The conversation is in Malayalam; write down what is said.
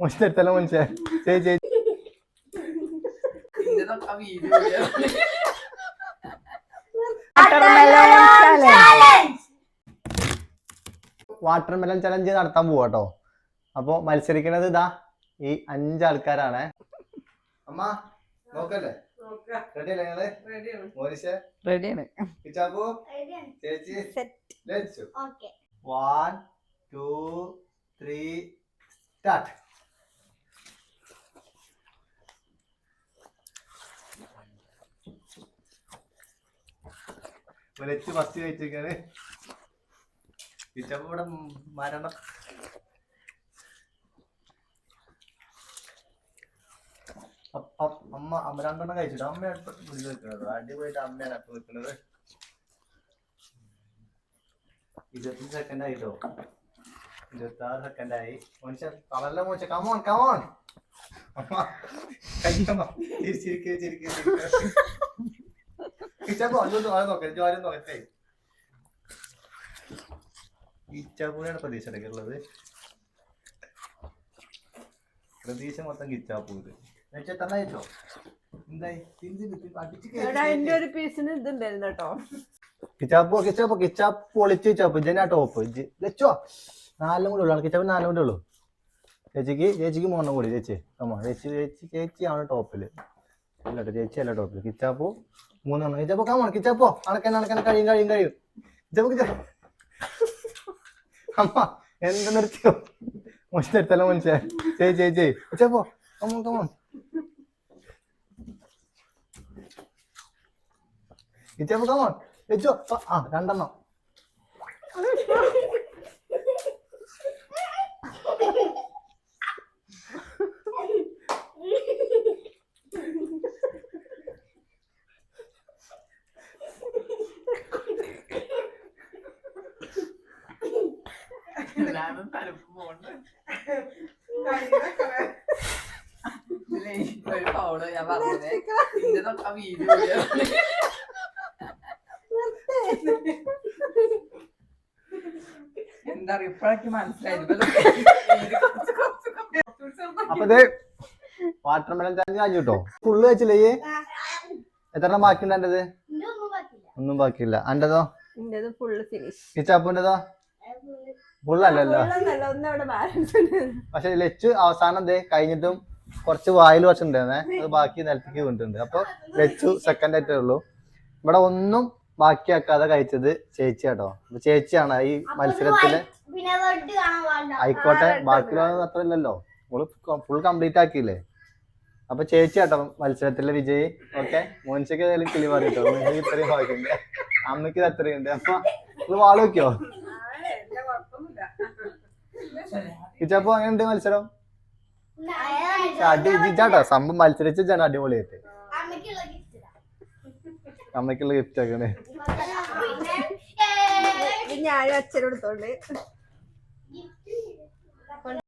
മുൻഷെടുത്തല്ലോ മുൻഷേ ചേച്ചി വാട്ടർമെലൺ ചലഞ്ച് നടത്താൻ പോവാട്ടോ. അപ്പൊ മത്സരിക്കണത് ഇതാ ഈ 5 ആൾക്കാരാണ്. അമ്മ നോക്കല്ലേ? റെഡിയല്ലേ നിങ്ങള്? റെഡിയാണ്. കിച്ചാപ്പു ചേച്ചി 1 2 3 സ്റ്റാർട്ട്. വെച്ച് ഫസ്റ്റ് കഴിച്ചിരിക്കാണ്. കിച്ചാപ്പു ഇവിടെ മരണം. അമ്മ 2 എണ്ണം കഴിച്ചിട്ട് അമ്മയാണ് വിളിച്ച് നിൽക്കുന്നത്. അടിപൊളിയായിട്ട് അമ്മയാണ് അപ്പൊ നിൽക്കുന്നത്. 25 സെക്കൻഡ് ആയിട്ടോ. 26 സെക്കൻഡ് ആയി. മനുഷ്യ കളറിലെ മോശം. കമോൺ കമോൺ അമ്മ കഴിക്കമ്മ. ചിരിച്ചിരിക്കുക. കിച്ചാപ്പോ അതൊന്നും ആരും നോക്കേ. ആരും നോക്കട്ടെ. കിച്ചാപ്പൂനാണ് പ്രതീക്ഷ ഇടയ്ക്കുള്ളത്. പ്രതീക്ഷ മൊത്തം കിച്ചാപ്പൂ. ഇത് തന്നോ എന്തായി? കിച്ചാപ്പ് പൊളിച്ച് കിച്ചാപ്പ് ഇജനാ ടോപ്പ്. വെച്ചോ 4 കൂടെ ഉള്ളു. കിച്ചാപ്പ് 4 കൂടെ ഉള്ളു. ചേച്ചിക്ക് 3 കൂടി. ചേച്ചിയാണ് ടോപ്പില്. അല്ലട്ടോ ചേച്ചി അല്ല ടോപ്പില്. കിച്ചാപ്പു 3 എണ്ണം. കിച്ചാപ്പോ കമോൺ കിച്ചാപ്പോ അണക്കന്നെ കഴിയും. കിച്ചാപ്പ് അമ്മ എന്ത് നിർത്തിയോ? നിർത്തല്ലോ മനുഷ്യ. ചേച്ചി കിച്ചാപ്പോ കമോൺ കിച്ചാപ്പോ കമോൺ വെച്ചോ. 2 എണ്ണം. ഞാൻ പറഞ്ഞത് ഇതൊക്കെ വീഡിയോ എന്താ ഇപ്പോഴൊക്കെ മനസ്സിലായത്. അപ്പൊ വാട്ടർമെലൺ ചലഞ്ച് കഴിഞ്ഞു കേട്ടോ. ഫുള്ള് വെച്ചില്ലേ? എത്ര ബാക്കിയുണ്ട്? എന്റേത് ഒന്നും ബാക്കിയില്ല. എന്റേതോ? കിച്ചാപ്പൂന്റെതോ? ഫുള്ളല്ലല്ലോ. പക്ഷെ ലച്ചു അവസാനം കഴിഞ്ഞിട്ടും കുറച്ച് വായിൽ കുറച്ചുണ്ടായിരുന്നേ. അത് ബാക്കി നിലത്തേക്ക് വീണിട്ടുണ്ട്. അപ്പൊ ലച്ചു സെക്കൻഡ് ആയിട്ടേ ഉള്ളൂ. ഇവിടെ ഒന്നും ബാക്കിയാക്കാതെ കഴിച്ചത് ചേച്ചിയാട്ടോ. അപ്പൊ ചേച്ചിയാണ് ഈ മത്സരത്തില്. ആയിക്കോട്ടെ, ബാക്കിയുള്ളതൊന്നും അത്ര ഇല്ലല്ലോ. ഫുൾ കംപ്ലീറ്റ് ആക്കിയില്ലേ? അപ്പൊ ചേച്ചിയാട്ടോ മത്സരത്തിലെ വിജയി. ഓക്കെ, മോൻഷയ്ക്ക് ഏതായാലും കിളി മാറിട്ടോ. മോൻഷയ്ക്ക് ഇത്രയും ഭാഗ്യമുണ്ട്, അമ്മയ്ക്ക് ഇത് അത്രയുണ്ട്. അപ്പൊ നിങ്ങൾ വാള് വെക്കോ? കിച്ചാപ്പോ അങ്ങനെയുണ്ട് മത്സരം? അടിച്ചാട്ടോ സംഭവം മത്സരിച്ചാണ് അടിപൊളിയായിട്ട്. അമ്മയ്ക്കുള്ള ഗിഫ്റ്റ് ആക്കണേ. ഞാൻ അച്ഛനോട്